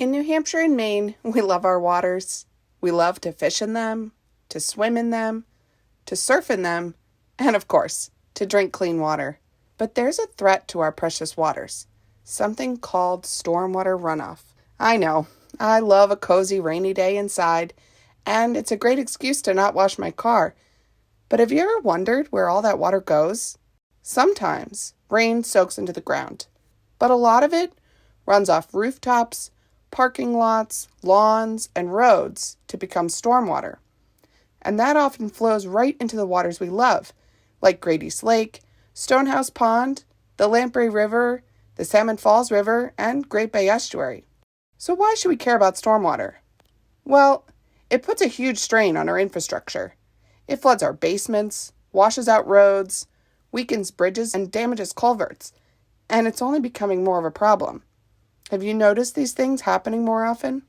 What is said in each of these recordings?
In New Hampshire and Maine, we love our waters. We love to fish in them, to swim in them, to surf in them, and of course, to drink clean water. But there's a threat to our precious waters, something called stormwater runoff. I know, I love a cozy rainy day inside, and it's a great excuse to not wash my car. But have you ever wondered where all that water goes? Sometimes rain soaks into the ground, but a lot of it runs off rooftops, parking lots, lawns, and roads to become stormwater. And that often flows right into the waters we love, like Grady's Lake, Stonehouse Pond, the Lamprey River, the Salmon Falls River, and Great Bay Estuary. So why should we care about stormwater? Well, it puts a huge strain on our infrastructure. It floods our basements, washes out roads, weakens bridges, and damages culverts. And it's only becoming more of a problem. Have you noticed these things happening more often?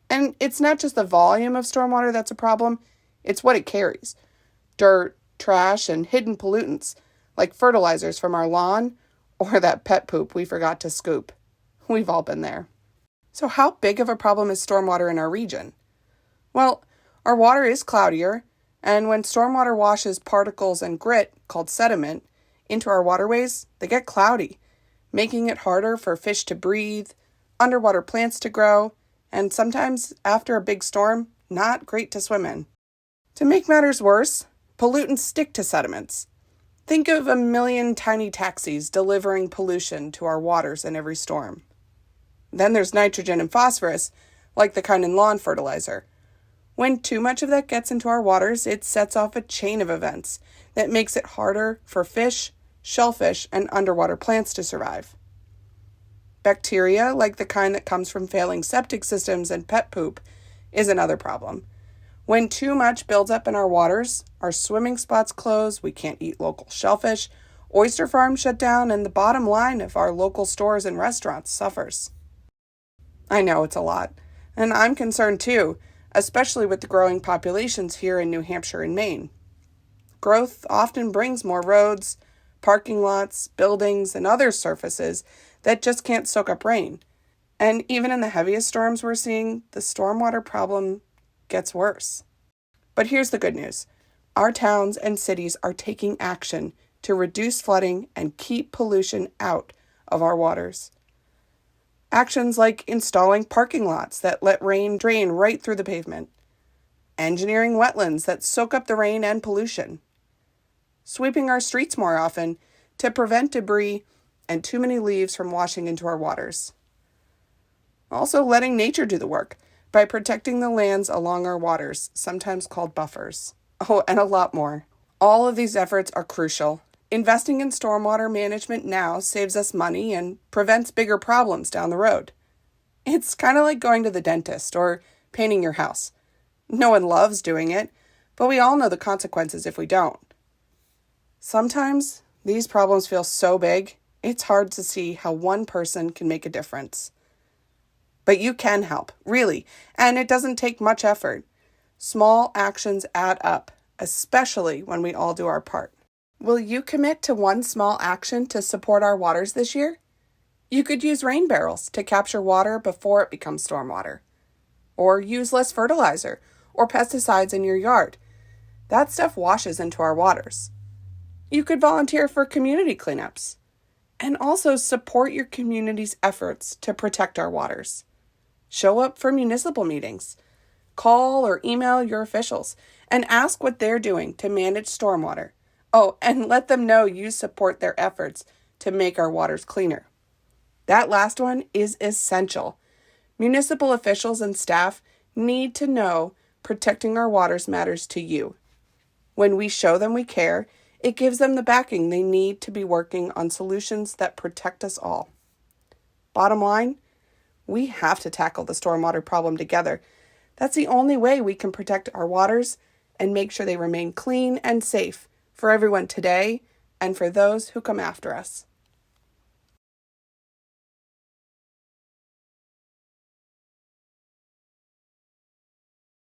And it's not just the volume of stormwater that's a problem, it's what it carries. Dirt, trash, and hidden pollutants, like fertilizers from our lawn, or that pet poop we forgot to scoop. We've all been there. So how big of a problem is stormwater in our region? Well, our water is cloudier, and when stormwater washes particles and grit, called sediment, into our waterways, they get cloudy, making it harder for fish to breathe, underwater plants to grow, and sometimes, after a big storm, not great to swim in. To make matters worse, pollutants stick to sediments. Think of a million tiny taxis delivering pollution to our waters in every storm. Then there's nitrogen and phosphorus, like the kind in lawn fertilizer. When too much of that gets into our waters, it sets off a chain of events that makes it harder for fish, shellfish, and underwater plants to survive. Bacteria, like the kind that comes from failing septic systems and pet poop, is another problem. When too much builds up in our waters, our swimming spots close, we can't eat local shellfish, oyster farms shut down, and the bottom line of our local stores and restaurants suffers. I know it's a lot, and I'm concerned too, especially with the growing populations here in New Hampshire and Maine. Growth often brings more roads, parking lots, buildings, and other surfaces that just can't soak up rain. And even in the heaviest storms we're seeing, the stormwater problem gets worse. But here's the good news. Our towns and cities are taking action to reduce flooding and keep pollution out of our waters. Actions like installing parking lots that let rain drain right through the pavement, engineering wetlands that soak up the rain and pollution, sweeping our streets more often to prevent debris and too many leaves from washing into our waters. Also letting nature do the work by protecting the lands along our waters, sometimes called buffers. Oh, and a lot more. All of these efforts are crucial. Investing in stormwater management now saves us money and prevents bigger problems down the road. It's kind of like going to the dentist or painting your house. No one loves doing it, but we all know the consequences if we don't. Sometimes these problems feel so big, it's hard to see how one person can make a difference. But you can help, really, and it doesn't take much effort. Small actions add up, especially when we all do our part. Will you commit to one small action to support our waters this year? You could use rain barrels to capture water before it becomes stormwater. Or use less fertilizer or pesticides in your yard. That stuff washes into our waters. You could volunteer for community cleanups. And also support your community's efforts to protect our waters. Show up for municipal meetings. Call or email your officials and ask what they're doing to manage stormwater. Oh, and let them know you support their efforts to make our waters cleaner. That last one is essential. Municipal officials and staff need to know protecting our waters matters to you. When we show them we care, it gives them the backing they need to be working on solutions that protect us all. Bottom line, we have to tackle the stormwater problem together. That's the only way we can protect our waters and make sure they remain clean and safe for everyone today and for those who come after us.